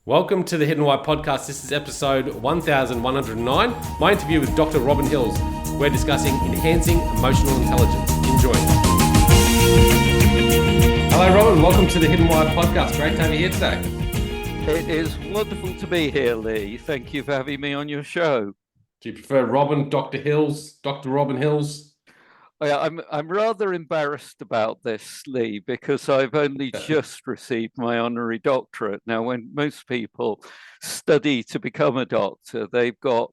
Welcome to the Hidden Why podcast. This is episode 1109. My interview with Dr. Robin Hills. We're discussing enhancing emotional intelligence. Enjoy. Hello, Robin. Welcome to the Hidden Why podcast. Great to have you here today. It is wonderful to be here, Lee. Thank you for having me on your show. Do you prefer Robin, Dr. Hills, Dr. Robin Hills? Oh, yeah, I'm rather embarrassed about this, Lee, because I've only just received my honorary doctorate. Now, when most people study to become a doctor, they've got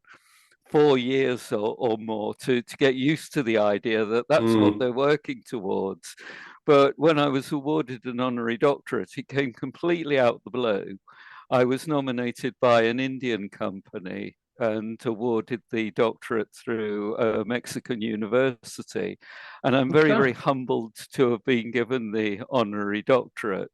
4 years or more to get used to the idea that that's what they're working towards. But when I was awarded an honorary doctorate, it came completely out of the blue. I was nominated by an Indian company and awarded the doctorate through a Mexican university. And I'm very humbled to have been given the honorary doctorate.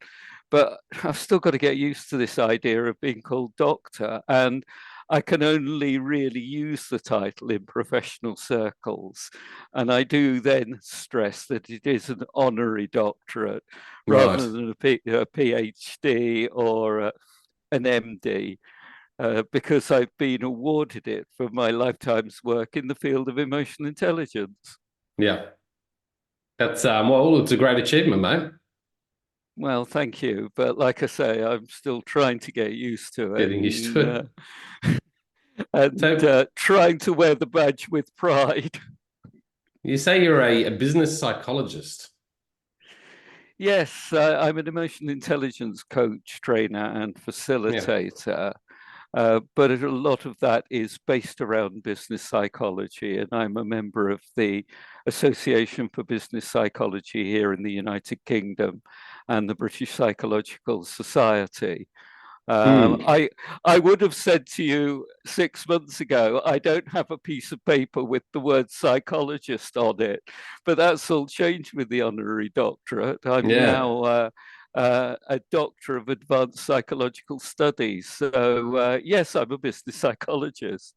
But I've still got to get used to this idea of being called doctor. And I can only really use the title in professional circles. And I do then stress that it is an honorary doctorate rather than a PhD or an MD. Because I've been awarded it for my lifetime's work in the field of emotional intelligence. Yeah. That's, it's a great achievement, mate. Well, thank you. But like I say, I'm still trying to get used to it. Getting used to it. And trying to wear the badge with pride. You say you're a business psychologist. Yes, I'm an emotional intelligence coach, trainer, and facilitator. But a lot of that is based around business psychology, and I'm a member of the Association for Business Psychology here in the United Kingdom and the British Psychological Society. I would have said to you 6 months ago, I don't have a piece of paper with the word psychologist on it, but that's all changed with the honorary doctorate. I'm now a doctor of advanced psychological studies. So yes, I'm a business psychologist.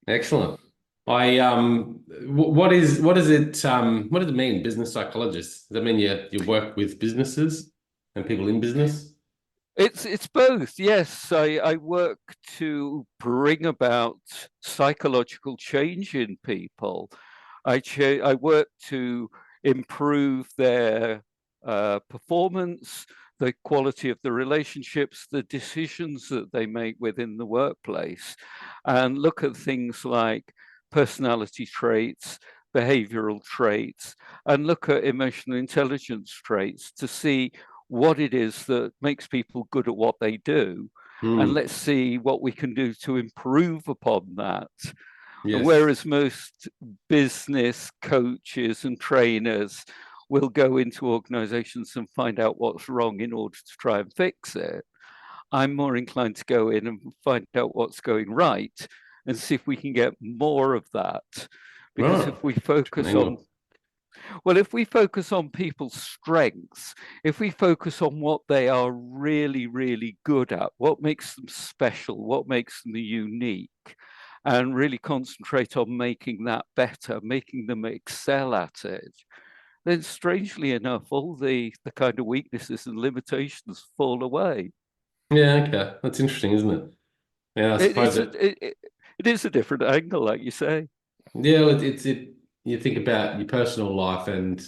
Excellent. What does it mean, business psychologist? Does that mean you work with businesses and people in business? It's both. Yes, I work to bring about psychological change in people. I work to improve their performance, the quality of the relationships, the decisions that they make within the workplace, and look at things like personality traits, behavioral traits, and look at emotional intelligence traits to see what it is that makes people good at what they do. And let's see what we can do to improve upon that. Yes. Whereas most business coaches and trainers will go into organizations and find out what's wrong in order to try and fix it, I'm more inclined to go in and find out what's going right and see if we can get more of that. Because if we focus on people's strengths, if we focus on what they are really, really good at, what makes them special, what makes them unique, and really concentrate on making that better, making them excel at it, then strangely enough, all the kind of weaknesses and limitations fall away. Yeah, okay. That's interesting, isn't it? Yeah, I suppose it is a different angle, like you say. Yeah, you think about your personal life and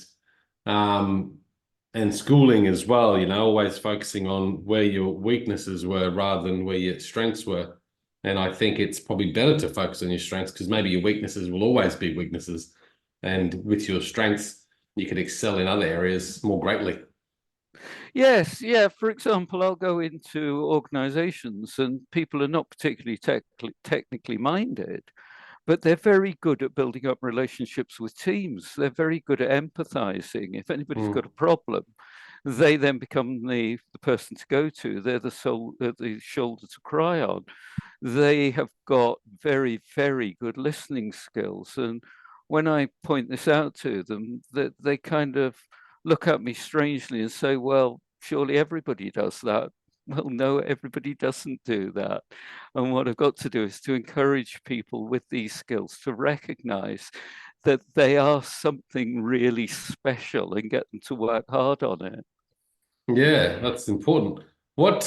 schooling as well, always focusing on where your weaknesses were rather than where your strengths were. And I think it's probably better to focus on your strengths because maybe your weaknesses will always be weaknesses. And with your strengths, you could excel in other areas more greatly. Yes, yeah. For example, I'll go into organizations and people are not particularly technically minded, but they're very good at building up relationships with teams. They're very good at empathizing. If anybody's got a problem, they then become the person to go to. They're the shoulder to cry on. They have got very, very good listening skills. And when I point this out to them, they kind of look at me strangely and say, well, surely everybody does that. Well, no, everybody doesn't do that. And what I've got to do is to encourage people with these skills to recognize that they are something really special and get them to work hard on it. Yeah, that's important. What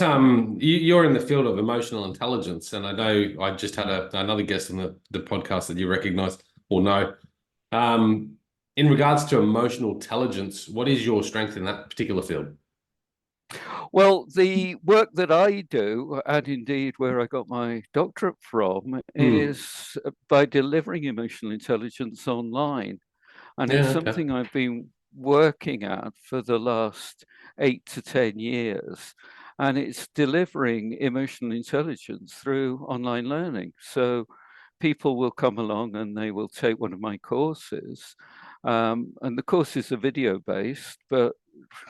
you're in the field of emotional intelligence, and I know I just had another guest on the podcast that you recognize or know. Um, in regards to emotional intelligence, what is your strength in that particular field? Well, the work that I do, and indeed where I got my doctorate from, Hmm. is by delivering emotional intelligence online. And it's Yeah, okay. something I've been working at for the last 8 to 10 years. And it's delivering emotional intelligence through online learning. So people will come along and they will take one of my courses. And the courses are video based, but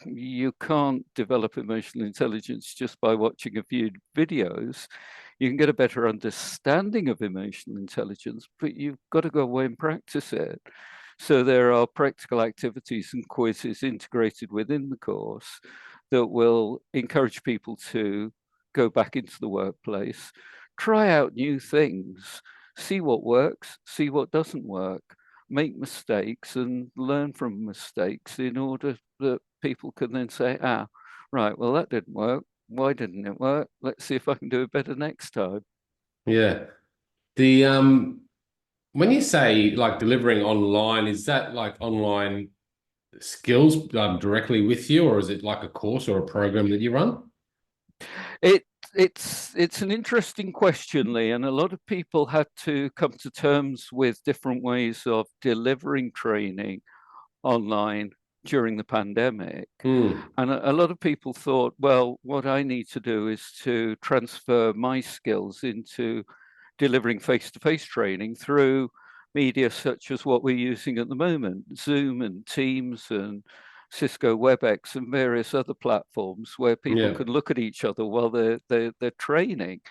you can't develop emotional intelligence just by watching a few videos. You can get a better understanding of emotional intelligence, but you've got to go away and practice it. So there are practical activities and quizzes integrated within the course that will encourage people to go back into the workplace, try out new things, see what works, see what doesn't work, make mistakes and learn from mistakes in order that people can then say, right, well, that didn't work. Why didn't it work? Let's see if I can do it better next time. Yeah. The when you say like delivering online, is that like online skills directly with you, or is it like a course or a program that you run? It it's an interesting question, Lee, and a lot of people had to come to terms with different ways of delivering training online during the pandemic. Hmm. And a lot of people thought, well, what I need to do is to transfer my skills into delivering face-to-face training through media such as what we're using at the moment, Zoom and Teams and Cisco WebEx and various other platforms where people Yeah. can look at each other while they're training.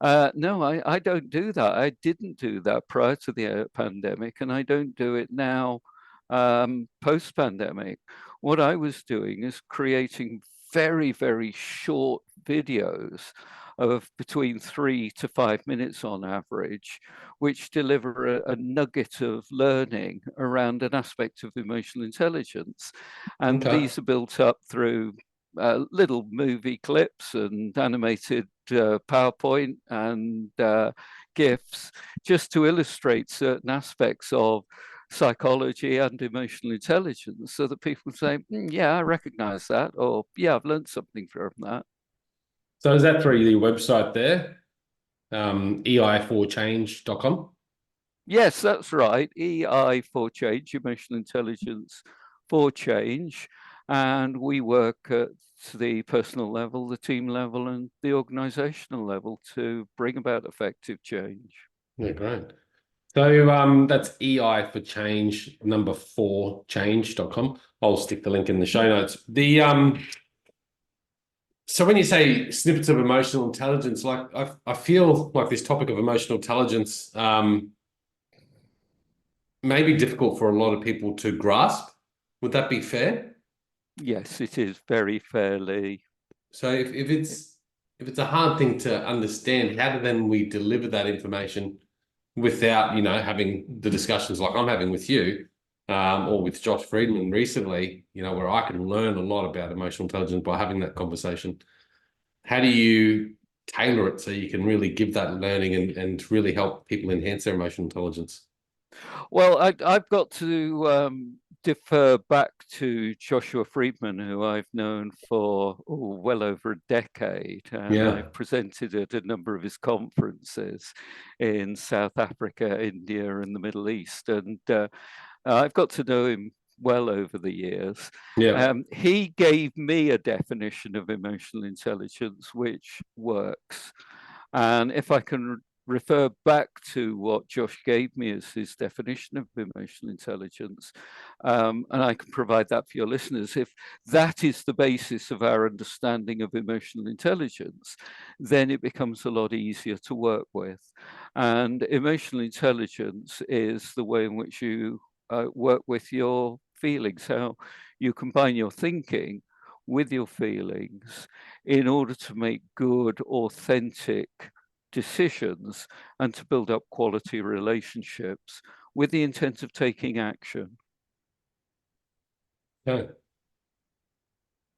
No, I don't do that. I didn't do that prior to the pandemic, and I don't do it now post-pandemic. What I was doing is creating very, very short videos of between 3 to 5 minutes on average, which deliver a nugget of learning around an aspect of emotional intelligence. And Okay. these are built up through little movie clips and animated PowerPoint and GIFs, just to illustrate certain aspects of psychology and emotional intelligence so that people say, yeah, I recognize that, or yeah, I've learned something from that. So is that through the website there? ei4change.com? Yes, that's right. EI for change, emotional intelligence for change. And we work at the personal level, the team level, and the organizational level to bring about effective change. Yeah, great. So that's EI for change, number four, change.com. I'll stick the link in the show notes. The so when you say snippets of emotional intelligence, like I feel like this topic of emotional intelligence may be difficult for a lot of people to grasp. Would that be fair? Yes, it is very fairly. So if it's a hard thing to understand, how do then we deliver that information without, having the discussions like I'm having with you, or with Josh Friedman recently, where I can learn a lot about emotional intelligence by having that conversation. How do you tailor it so you can really give that learning and really help people enhance their emotional intelligence? Well, I've got to defer back to Joshua Friedman, who I've known for well over a decade, and Yeah. I've presented at a number of his conferences in South Africa, India, and the Middle East. And I've got to know him well over the years. Yeah. He gave me a definition of emotional intelligence which works. And if I can refer back to what Josh gave me as his definition of emotional intelligence, and I can provide that for your listeners. If that is the basis of our understanding of emotional intelligence, then it becomes a lot easier to work with. And emotional intelligence is the way in which you work with your feelings, how you combine your thinking with your feelings in order to make good, authentic decisions and to build up quality relationships with the intent of taking action. Okay.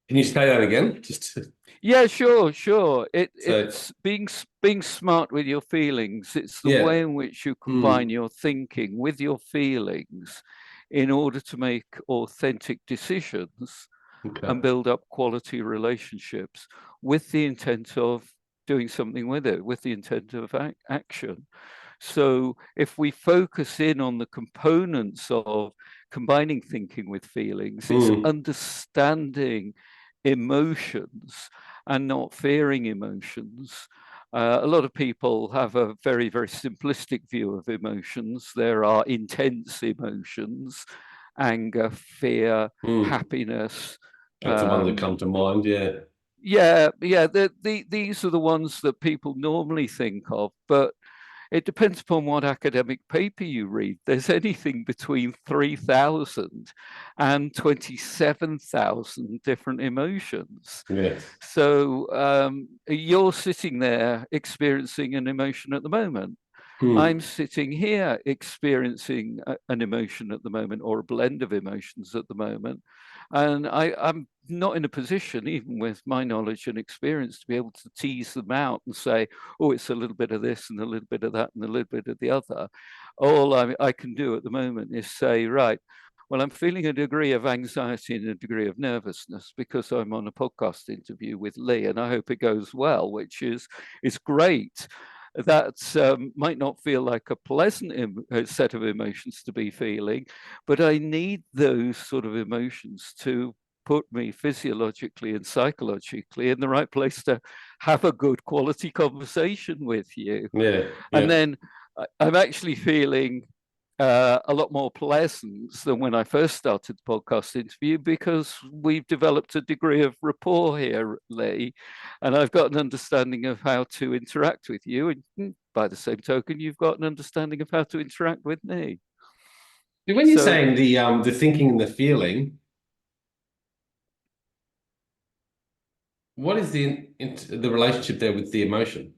Can you say that again? Just Yeah, sure. so, It's being smart with your feelings. It's the yeah. way in which you combine Mm, your thinking with your feelings in order to make authentic decisions and okay. build up quality relationships with the intent of doing something with it, with the intent of action. So if we focus in on the components of combining thinking with feelings, it's Mm, understanding emotions and not fearing emotions. A lot of people have a very, very simplistic view of emotions. There are intense emotions, anger, fear, mm. happiness. That's the ones that come to mind. Yeah. Yeah. These are the ones that people normally think of, but it depends upon what academic paper you read. There's anything between 3,000 and 27,000 different emotions. Yes. So you're sitting there experiencing an emotion at the moment. I'm Mm, sitting here experiencing an emotion at the moment, or a blend of emotions at the moment. And I'm not in a position, even with my knowledge and experience, to be able to tease them out and say, oh, it's a little bit of this and a little bit of that and a little bit of the other. All I can do at the moment is say, right, well, I'm feeling a degree of anxiety and a degree of nervousness because I'm on a podcast interview with Lee, and I hope it goes well, which is great. That might not feel like a pleasant set of emotions to be feeling, but I need those sort of emotions to put me physiologically and psychologically in the right place to have a good quality conversation with you. yeah. And Yeah. then I'm actually feeling a lot more pleasant than when I first started the podcast interview, because we've developed a degree of rapport here, Lee, and I've got an understanding of how to interact with you. And by the same token, you've got an understanding of how to interact with me. When you're So, saying the thinking and the feeling, what is the relationship there with the emotion?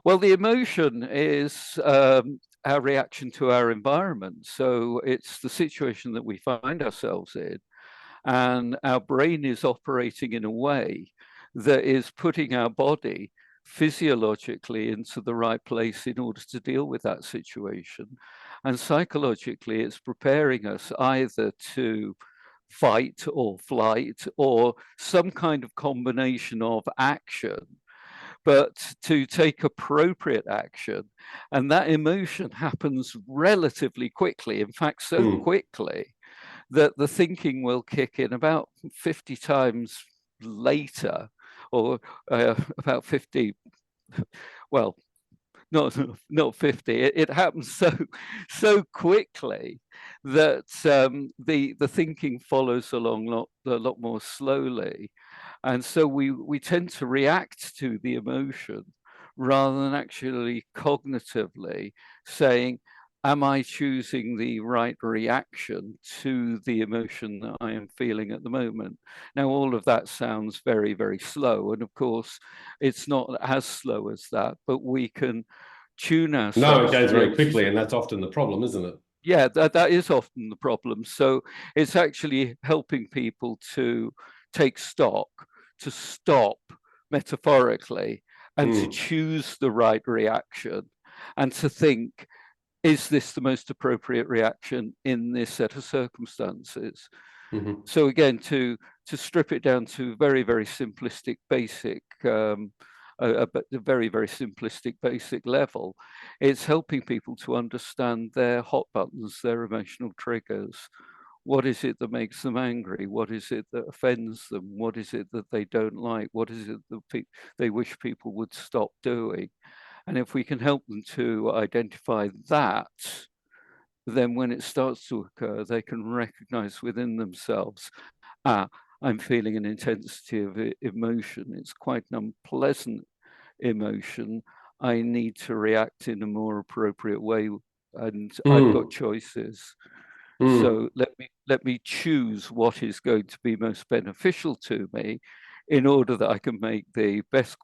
well, the emotion is our reaction to our environment. So it's the situation that we find ourselves in. And our brain is operating in a way that is putting our body physiologically into the right place in order to deal with that situation. And psychologically, it's preparing us either to fight or flight or some kind of combination of action, but to take appropriate action. And that emotion happens relatively quickly, in fact, so Mm, quickly that the thinking will kick in about 50 times later, or about 50, well, not 50. It happens so quickly that the thinking follows along a lot more slowly. And so we tend to react to the emotion rather than actually cognitively saying, am I choosing the right reaction to the emotion that I am feeling at the moment? Now, all of that sounds very, very slow. And of course, it's not as slow as that, but we can tune no, it ourselves to goes be very able quickly, to. and that's often the problem, isn't it? Yeah, that is often the problem. So it's actually helping people to take stock, to stop metaphorically, and to Mm, choose the right reaction, and to think, is this the most appropriate reaction in this set of circumstances? hmm. So again, to strip it down to very, very simplistic, basic, a very, very simplistic, basic level, it's helping people to understand their hot buttons, their emotional triggers. What is it that makes them angry? What is it that offends them? What is it that they don't like? What is it that they wish people would stop doing? And if we can help them to identify that, then when it starts to occur, they can recognize within themselves, ah, I'm feeling an intensity of emotion. It's quite an unpleasant emotion. I need to react in a more appropriate way, and I've got Mm, choices. mm, So let me choose what is going to be most beneficial to me in order that I can make the best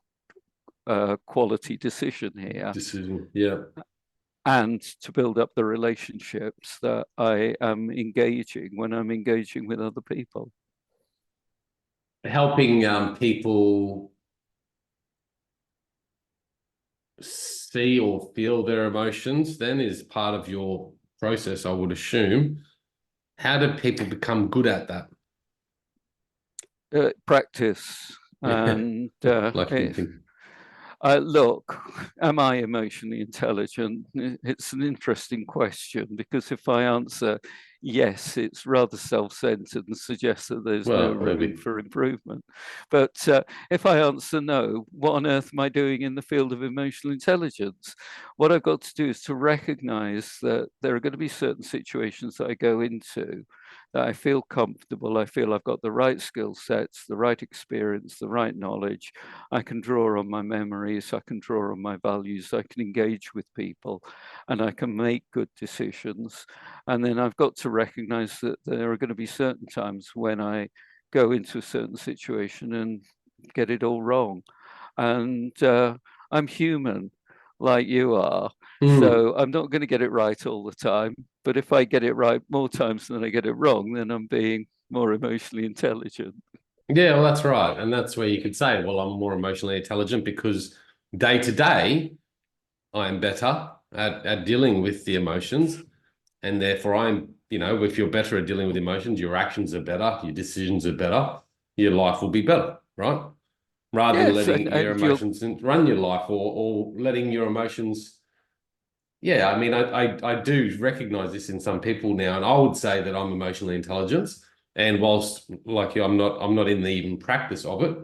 quality decision here, decision. Yeah. and to build up the relationships that I am engaging when I'm engaging with other people. helping people see or feel their emotions then is part of your process, I would assume. How do people become good at that? Practice. And Like anything. look, am I emotionally intelligent? It's an interesting question, because if I answer yes, it's rather self-centered and suggests that there's no Well, room for improvement. But if I answer no, what on earth am I doing in the field of emotional intelligence? What I've got to do is to recognize that there are going to be certain situations that I go into that I feel comfortable, I feel I've got the right skill sets, the right experience, the right knowledge. I can draw on my memories, I can draw on my values, I can engage with people, and I can make good decisions. And then I've got to recognize that there are going to be certain times when I go into a certain situation and get it all wrong. And I'm human like you are. So I'm not going to get it right all the time. But if I get it right more times than I get it wrong, then I'm being more emotionally intelligent. Yeah, well, that's right. And that's where you could say, well, I'm more emotionally intelligent because day to day, I am better at dealing with the emotions. And therefore, if you're better at dealing with emotions, your actions are better, your decisions are better, your life will be better, right? Rather than Yes, letting your and you'll emotions run your life or letting your emotions. Yeah, I mean, I do recognize this in some people now, and I would say that I'm emotionally intelligent. And whilst, like you, I'm not in the even practice of it.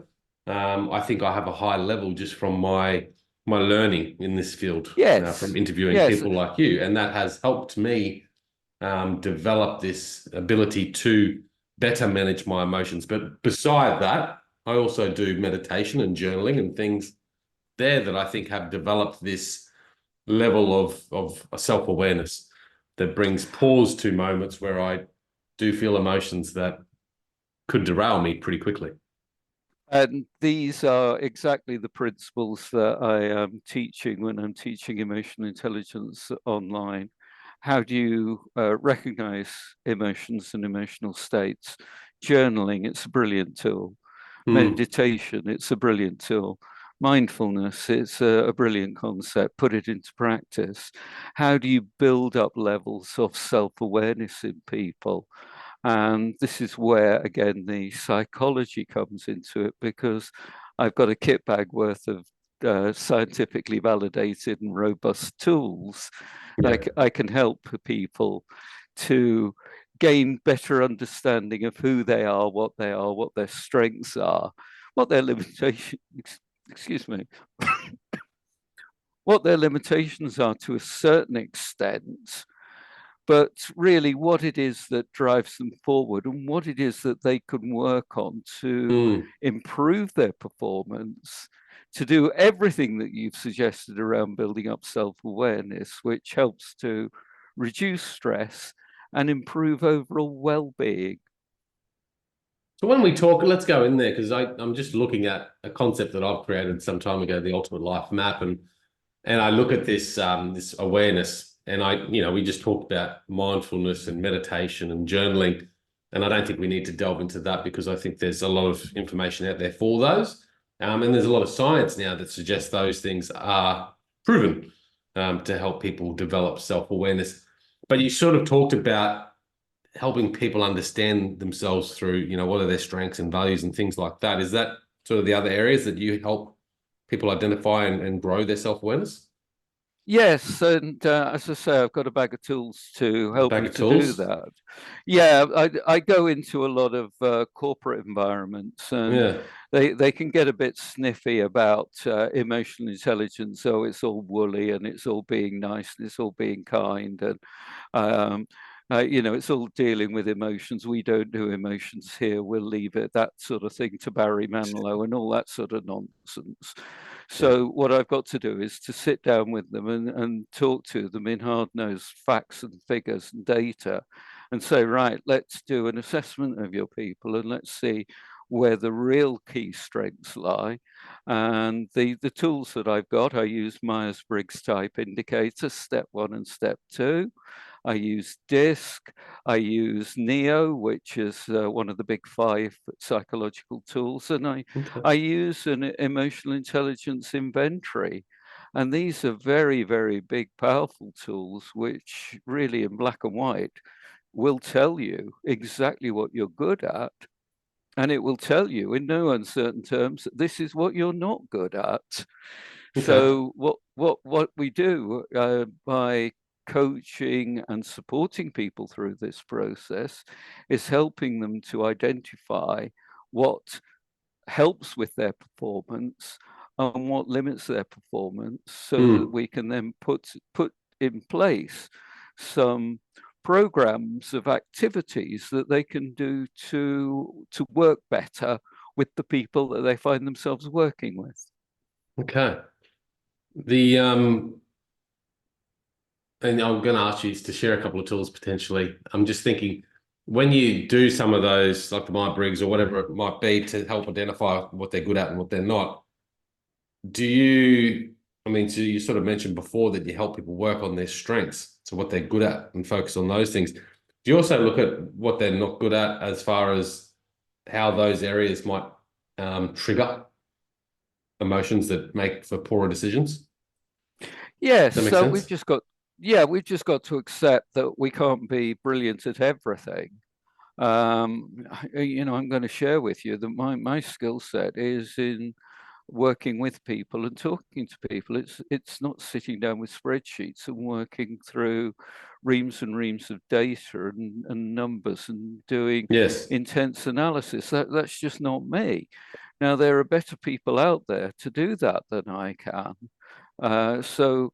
I think I have a high level just from my learning in this field, from yes, interviewing yes, people like you, and that has helped me develop this ability to better manage my emotions. But beside that, I also do meditation and journaling and things there that I think have developed this level of self-awareness that brings pause to moments where I do feel emotions that could derail me pretty quickly. and these are exactly the principles that I am teaching when I'm teaching emotional intelligence online. How do you recognize emotions and emotional states? Journaling, it's a brilliant tool. Mm. Meditation, it's a brilliant tool. Mindfulness, it's a brilliant concept. Put it into practice. How do you build up levels of self-awareness in people? And this is where, again, the psychology comes into it, because I've got a kit bag worth of scientifically validated and robust tools. Yeah. I can help people to gain better understanding of who they are, what their strengths are, what their limitations, excuse me, what their limitations are to a certain extent, but really what it is that drives them forward and what it is that they can work on to Mm. improve their performance, to do everything that you've suggested around building up self-awareness, which helps to reduce stress and improve overall well-being. So when we talk, let's go in there because I'm just looking at a concept that I've created some time ago, the Ultimate Life Map, and I look at this awareness, and we just talked about mindfulness and meditation and journaling, and I don't think we need to delve into that because I think there's a lot of information out there for those, and there's a lot of science now that suggests those things are proven to help people develop self-awareness. But you sort of talked about helping people understand themselves through, what are their strengths and values and things like that. Is that sort of the other areas that you help people identify and grow their self-awareness? Yes, and as I say, I've got a bag of tools to A help bag me of to do tools? that. Yeah, I go into a lot of corporate environments, and Yeah. they can get a bit sniffy about emotional intelligence. So it's all woolly, and it's all being nice, and it's all being kind, and um, it's all dealing with emotions. We don't do emotions here. We'll leave it, that sort of thing, to Barry Manilow and all that sort of nonsense. Yeah. So what I've got to do is to sit down with them and talk to them in hard-nosed facts and figures and data and say, right, let's do an assessment of your people and let's see where the real key strengths lie. And the tools that I've got, I use Myers-Briggs type indicators, step 1 and step 2. I use DISC, I use NEO, which is one of the big 5 psychological tools, and I use an emotional intelligence inventory. And these are very, very big, powerful tools, which really in black and white will tell you exactly what you're good at. And it will tell you in no uncertain terms that this is what you're not good at. Okay. So what we do by coaching and supporting people through this process is helping them to identify what helps with their performance and what limits their performance, so that we can then put in place some programs of activities that they can do to work better with the people that they find themselves working with. Okay. The and I'm going to ask you to share a couple of tools potentially. I'm just thinking, when you do some of those, like the Myers-Briggs or whatever it might be, to help identify what they're good at and what they're not, do you, I mean, so you sort of mentioned before that you help people work on their strengths, so what they're good at, and focus on those things. Do you also look at what they're not good at, as far as how those areas might trigger emotions that make for poorer decisions? Yes, Does that make so sense? we've just got to accept that we can't be brilliant at everything. I'm going to share with you that my skill set is in working with people and talking to people. It's not sitting down with spreadsheets and working through reams and reams of data and numbers and doing Yes. intense analysis. That's just not me. Now, there are better people out there to do that than I can. So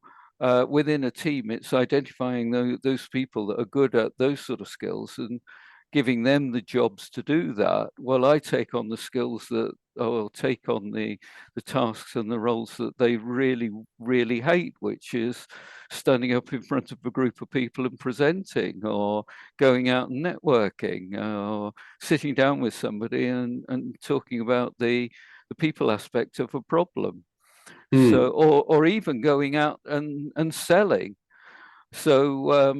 within a team, it's identifying those people that are good at those sort of skills and giving them the jobs to do that. Well, I take on the skills that, or take on the tasks and the roles that they really, really hate, which is standing up in front of a group of people and presenting, or going out and networking, or sitting down with somebody and talking about the people aspect of a problem. So, or even going out and selling. So,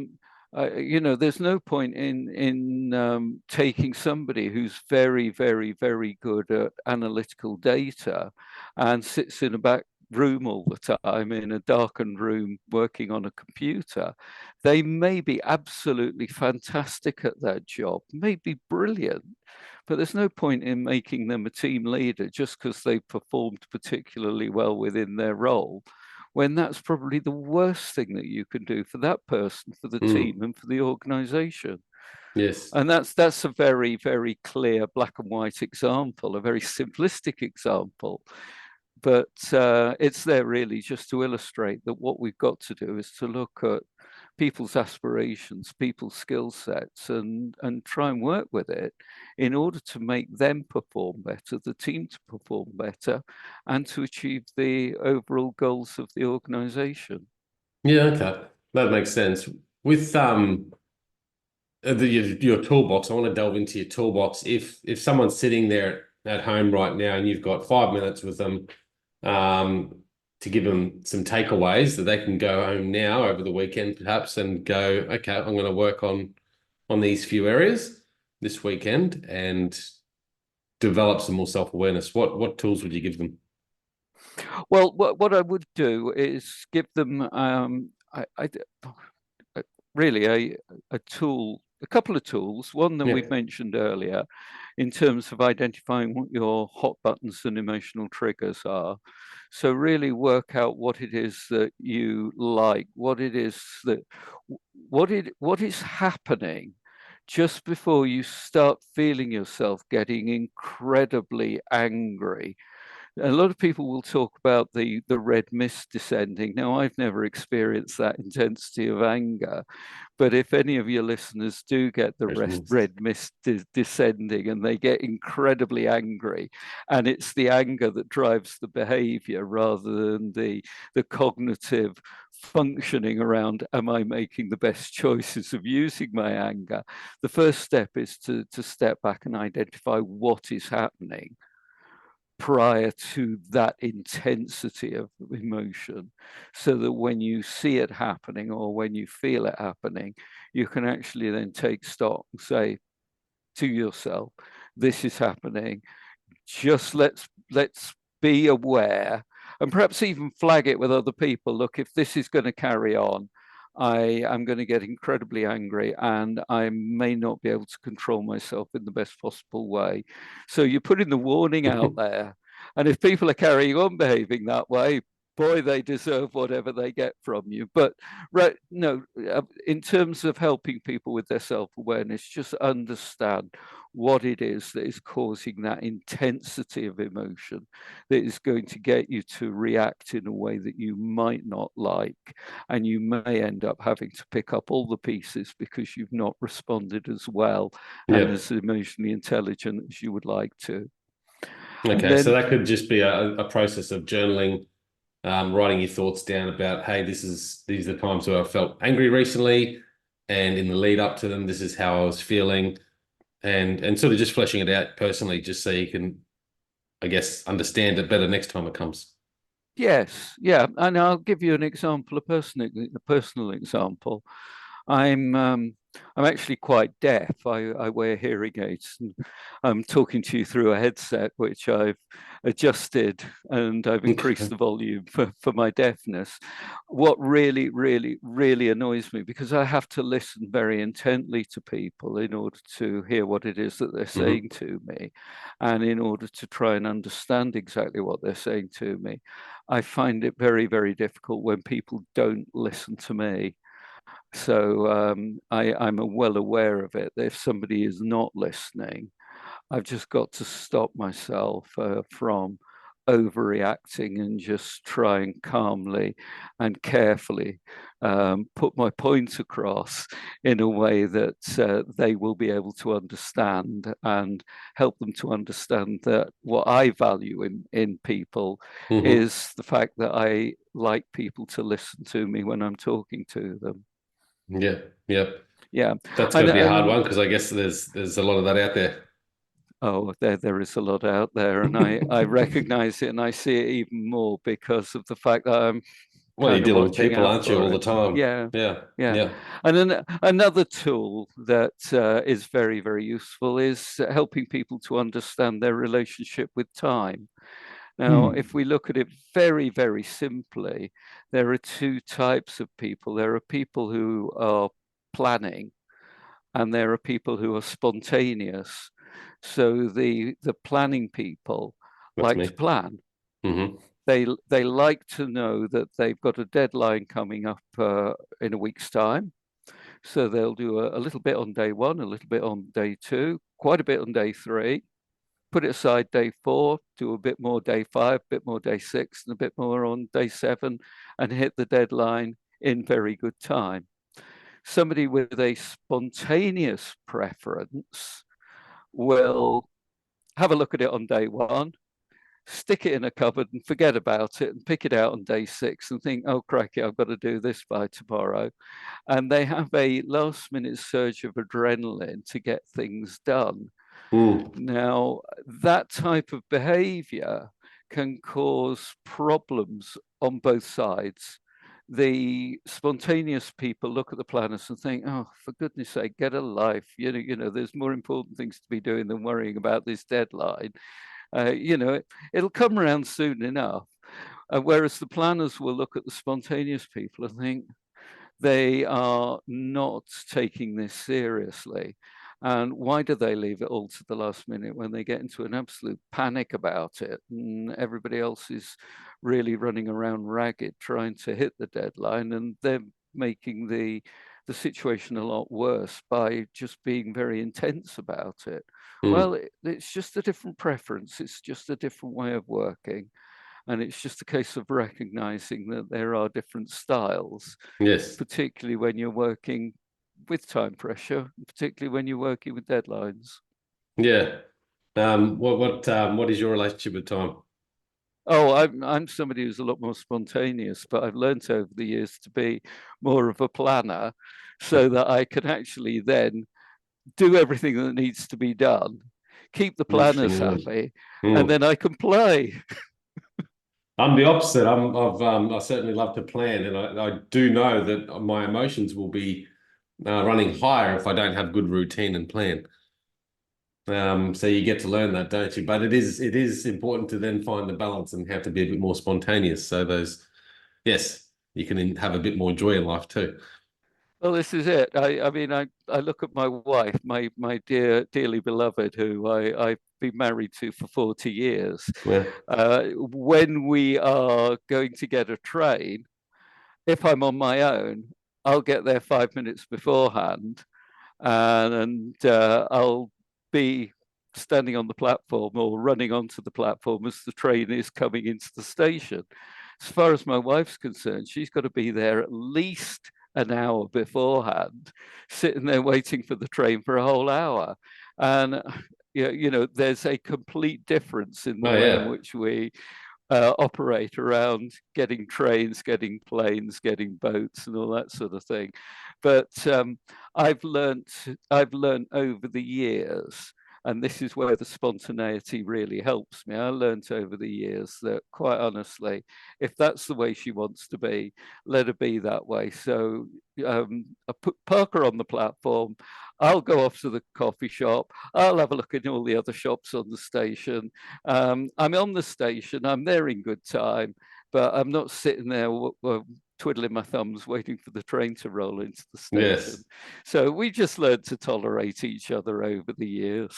there's no point in taking somebody who's very, very, very good at analytical data and sits in a back room all the time in a darkened room working on a computer. They may be absolutely fantastic at that job, may be brilliant, but there's no point in making them a team leader just because they performed particularly well within their role, when that's probably the worst thing that you can do for that person, for the team, and for the organization. Yes. And that's a very, very clear black and white example, a very simplistic example. But it's there really just to illustrate that what we've got to do is to look at people's aspirations, people's skill sets, and try and work with it in order to make them perform better, the team to perform better, and to achieve the overall goals of the organization. Yeah, okay. That makes sense. With your toolbox, I want to delve into your toolbox. If someone's sitting there at home right now and you've got 5 minutes with them, to give them some takeaways that they can go home now over the weekend perhaps and go, okay, I'm going to work on these few areas this weekend and develop some more self-awareness. What tools would you give them? Well, what I would do is give them really a tool, a couple of tools. One that we've mentioned earlier, in terms of identifying what your hot buttons and emotional triggers are. So really work out what it is that you like, what it is that what is happening just before you start feeling yourself getting incredibly angry. A lot of people will talk about the red mist descending. Now, I've never experienced that intensity of anger, but if any of your listeners do get the red mist descending and they get incredibly angry, and it's the anger that drives the behavior rather than the cognitive functioning around, am I making the best choices of using my anger? The first step is to step back and identify what is happening. prior to that intensity of emotion, so that when you see it happening or when you feel it happening, you can actually then take stock and say to yourself, this is happening. Just let's be aware, and perhaps even flag it with other people. Look, if this is going to carry on, I am going to get incredibly angry and I may not be able to control myself in the best possible way. So you're putting the warning out there. And if people are carrying on behaving that way, boy, they deserve whatever they get from you. But right, no, in terms of helping people with their self-awareness, just understand what it is that is causing that intensity of emotion that is going to get you to react in a way that you might not like. And you may end up having to pick up all the pieces because you've not responded as well and as emotionally intelligent as you would like to. Okay, so that could just be a process of journaling, writing your thoughts down about, hey, these are the times where I felt angry recently, and in the lead up to them, this is how I was feeling, and sort of just fleshing it out personally, just so you can, I guess, understand it better next time it comes. Yes, yeah, and I'll give you an example, a personal example. I'm actually quite deaf. I wear hearing aids, and I'm talking to you through a headset which I've adjusted and I've increased the volume for my deafness. What really, really, really annoys me, because I have to listen very intently to people in order to hear what it is that they're saying to me, and in order to try and understand exactly what they're saying to me. I find it very, very difficult when people don't listen to me. So I'm well aware of it. If somebody is not listening, I've just got to stop myself from overreacting and just try and calmly and carefully put my point across in a way that they will be able to understand, and help them to understand that what I value in people is the fact that I like people to listen to me when I'm talking to them. Yeah, yeah. Yeah. That's going to be a hard one, because I guess there's a lot of that out there. Oh, there is a lot out there, and I recognize it, and I see it even more because of the fact that I'm Well, you're kind of dealing with watching people, out aren't you, for all the it. time? Yeah, Yeah, yeah. yeah. And then another tool that is very, very useful is helping people to understand their relationship with time. Now, if we look at it very, very simply, there are two types of people. There are people who are planning, and there are people who are spontaneous. So the planning people That's like to me. plan. Mm-hmm. They like to know that they've got a deadline coming up in a week's time. So they'll do a little bit on day one, a little bit on day two, quite a bit on day three, put it aside day four, do a bit more day five, a bit more day six, and a bit more on day seven, and hit the deadline in very good time. Somebody with a spontaneous preference will have a look at it on day one, stick it in a cupboard and forget about it, and pick it out on day six and think, oh, cracky, I've got to do this by tomorrow. And they have a last minute surge of adrenaline to get things done. Now, that type of behavior can cause problems on both sides. The spontaneous people look at the planners and think, oh, for goodness sake, get a life. There's more important things to be doing than worrying about this deadline. It'll come around soon enough. Whereas the planners will look at the spontaneous people and think they are not taking this seriously. And why do they leave it all to the last minute when they get into an absolute panic about it? And everybody else is really running around ragged trying to hit the deadline, and they're making the situation a lot worse by just being very intense about it. Well, it's just a different preference. It's just a different way of working. And it's just a case of recognizing that there are different styles. Yes. Particularly when you're working with time pressure, particularly when you're working with deadlines. Yeah. What is your relationship with time? Oh, I'm somebody who's a lot more spontaneous, but I've learned over the years to be more of a planner, so that I can actually then do everything that needs to be done, keep the planners Interesting. happy, and Mm. then I can play. I'm the opposite. I certainly love to plan, and I do know that my emotions will be running higher if I don't have good routine and plan. So you get to learn that, don't you? But it is important to then find the balance and have to be a bit more spontaneous. So yes, you can have a bit more joy in life too. Well, this is it. I mean, I look at my wife, my dearly beloved, who I've been married to for 40 years. Yeah. When we are going to get a train, if I'm on my own, I'll get there 5 minutes beforehand, and I'll be standing on the platform or running onto the platform as the train is coming into the station. As far as my wife's concerned, she's got to be there at least an hour beforehand, sitting there waiting for the train for a whole hour. And there's a complete difference in the Oh way in yeah. which we operate around getting trains, getting planes, getting boats, and all that sort of thing. But I've learned over the years, and this is where the spontaneity really helps me. I learned over the years that, quite honestly, if that's the way she wants to be, let her be that way. So I put Parker on the platform. I'll go off to the coffee shop. I'll have a look at all the other shops on the station. I'm on the station. I'm there in good time, but I'm not sitting there twiddling my thumbs waiting for the train to roll into the station. Yes. So we just learned to tolerate each other over the years.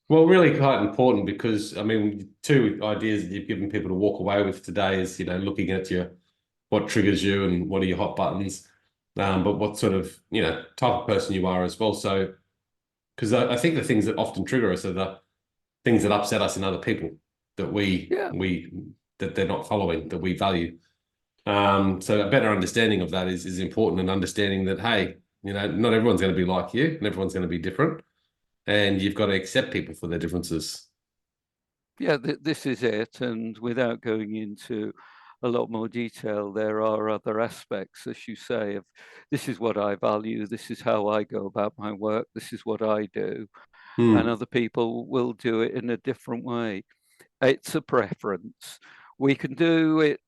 Well, really quite important because I mean, two ideas that you've given people to walk away with today is, looking at what triggers you and what are your hot buttons, but what sort of, type of person you are as well. So, because I think the things that often trigger us are the things that upset us in other people that Yeah. that they're not following, that we value. So a better understanding of that is important, and understanding that, hey, not everyone's going to be like you, and everyone's going to be different, and you've got to accept people for their differences. Yeah, this is it. And without going into a lot more detail, there are other aspects, as you say, of this is what I value, this is how I go about my work, this is what I do. And Hmm. other people will do it in a different way. It's a preference. We can do it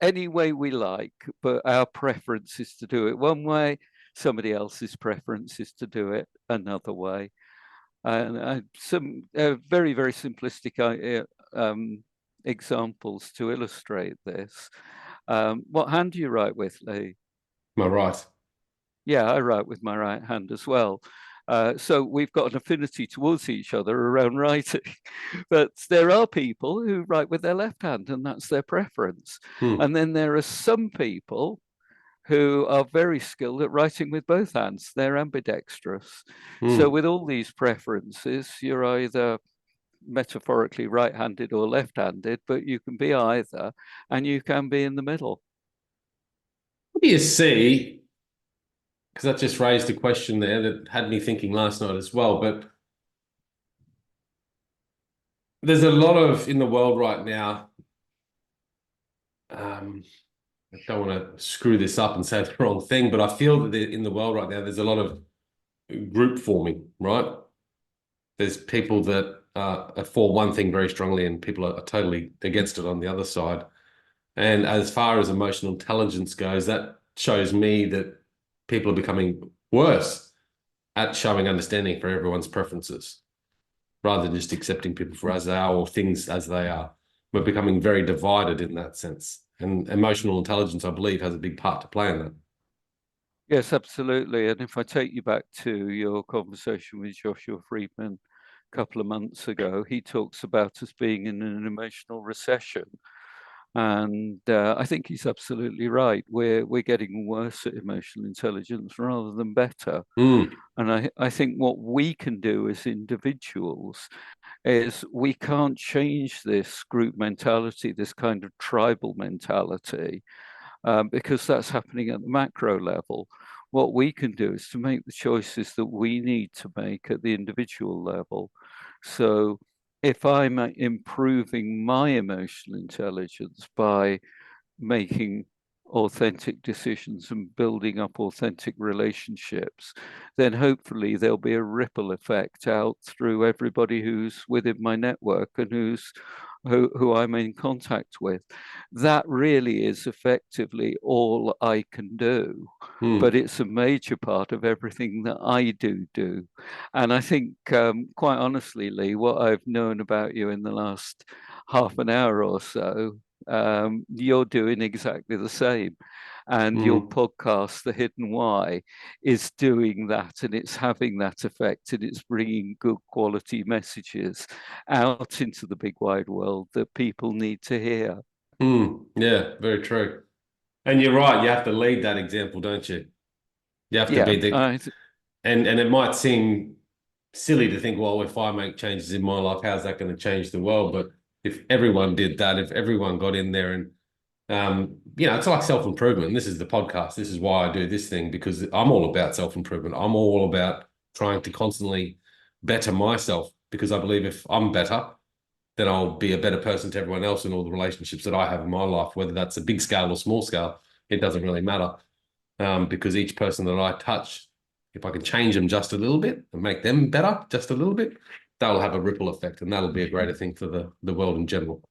any way we like, but our preference is to do it one way. Somebody else's preference is to do it another way. And some very, very simplistic examples to illustrate this. What hand do you write with, Lee? Am I right? Yeah, I write with my right hand as well. So we've got an affinity towards each other around writing. But there are people who write with their left hand, and that's their preference. Hmm. And then there are some people who are very skilled at writing with both hands. They're ambidextrous. So Hmm. with all these preferences, you're either metaphorically right-handed or left-handed, but you can be either, and you can be in the middle. What do you see? Because that just raised a question there that had me thinking last night as well. But there's a lot of in the world right now. Um, I don't want to screw this up and say the wrong thing, but I feel that in the world right now, there's a lot of group forming, right? There's people that are for one thing very strongly, and people are totally against it on the other side. And as far as emotional intelligence goes, that shows me that people are becoming worse at showing understanding for everyone's preferences, rather than just accepting people for as they are or things as they are. We're becoming very divided in that sense. And emotional intelligence, I believe, has a big part to play in that. Yes, absolutely. And if I take you back to your conversation with Joshua Friedman a couple of months ago, he talks about us being in an emotional recession. And I think he's absolutely right. We're getting worse at emotional intelligence rather than better. Mm. And I think what we can do as individuals is we can't change this group mentality, this kind of tribal mentality, because that's happening at the macro level. What we can do is to make the choices that we need to make at the individual level. So if I'm improving my emotional intelligence by making authentic decisions and building up authentic relationships, then hopefully there'll be a ripple effect out through everybody who's within my network and who I'm in contact with. That really is effectively all I can do, but it's a major part of everything that I do. And I think, quite honestly, Lee, what I've known about you in the last half an hour or so, you're doing exactly the same. And your podcast, The Hidden Why, is doing that, and it's having that effect, and it's bringing good quality messages out into the big wide world that people need to hear. Yeah, very true. And you're right, you have to lead that example, don't you? You have to be and it might seem silly to think, well, if I make changes in my life, how's that going to change the world? But if everyone did that, if everyone got in there and it's like self-improvement. This is the podcast. This is why I do this thing, because I'm all about self-improvement. I'm all about trying to constantly better myself, because I believe if I'm better, then I'll be a better person to everyone else in all the relationships that I have in my life, whether that's a big scale or small scale. It doesn't really matter, because each person that I touch, if I can change them just a little bit and make them better just a little bit, that'll have a ripple effect, and that'll be a greater thing for the world in general.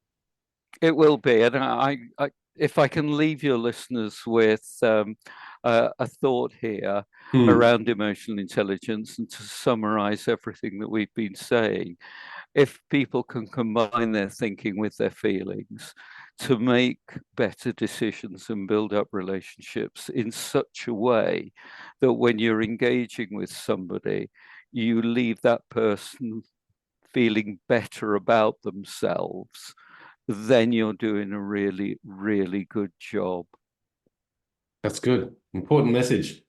It will be. And I if I can leave your listeners with a thought here around emotional intelligence, and to summarize everything that we've been saying, if people can combine their thinking with their feelings to make better decisions and build up relationships in such a way that when you're engaging with somebody, you leave that person feeling better about themselves, then you're doing a really, really good job. That's good. Important message.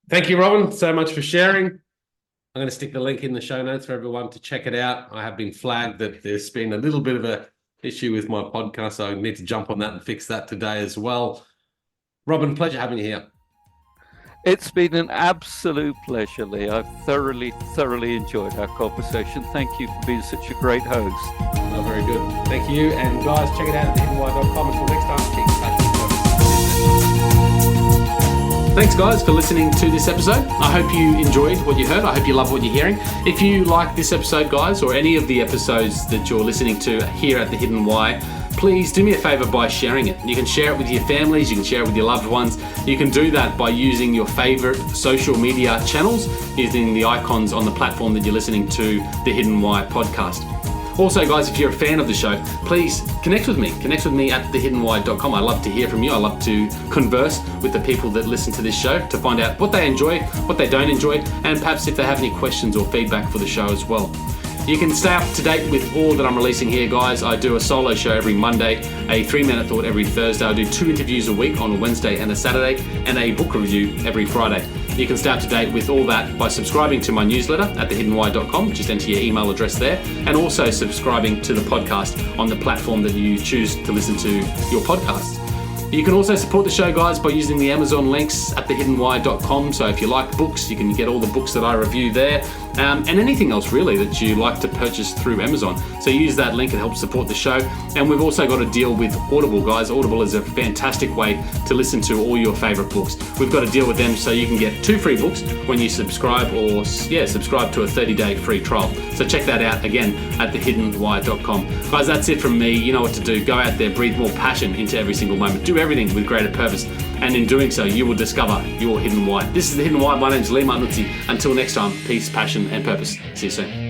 Thank you, Robin, so much for sharing. I'm going to stick the link in the show notes for everyone to check it out. I have been flagged that there's been a little bit of an issue with my podcast, so I need to jump on that and fix that today as well. Robin, pleasure having you here. It's been an absolute pleasure, Lee. I've thoroughly enjoyed our conversation. Thank you for being such a great host. Oh, very good. Thank you. And guys, check it out at thehiddenwhy.com. Until next time, keep Thanks, guys, for listening to this episode. I hope you enjoyed what you heard. I hope you love what you're hearing. If you like this episode, guys, or any of the episodes that you're listening to here at The Hidden Why, please do me a favor by sharing it. You can share it with your families, you can share it with your loved ones. You can do that by using your favorite social media channels, using the icons on the platform that you're listening to The Hidden Why podcast. Also, guys, if you're a fan of the show, please connect with me. Connect with me at thehiddenwhy.com. I love to hear from you. I love to converse with the people that listen to this show to find out what they enjoy, what they don't enjoy, and perhaps if they have any questions or feedback for the show as well. You can stay up to date with all that I'm releasing here, guys. I do a solo show every Monday, a 3-minute thought every Thursday. I do 2 interviews a week on a Wednesday and a Saturday, and a book review every Friday. You can stay up to date with all that by subscribing to my newsletter at thehiddenwhy.com. Just enter your email address there, and also subscribing to the podcast on the platform that you choose to listen to your podcasts. You can also support the show, guys, by using the Amazon links at thehiddenwhy.com. So if you like books, you can get all the books that I review there, and anything else really that you like to purchase through Amazon. So use that link, it helps support the show. And we've also got a deal with Audible, guys. Audible is a fantastic way to listen to all your favorite books. We've got a deal with them so you can get 2 free books when you subscribe, or subscribe to a 30-day free trial. So check that out again at thehiddenwhy.com. Guys, that's it from me. You know what to do. Go out there, breathe more passion into every single moment. Do everything with greater purpose. And in doing so, you will discover your hidden why. This is The Hidden Why. My name is Lee Martinuzzi. Until next time, peace, passion, and purpose. See you soon.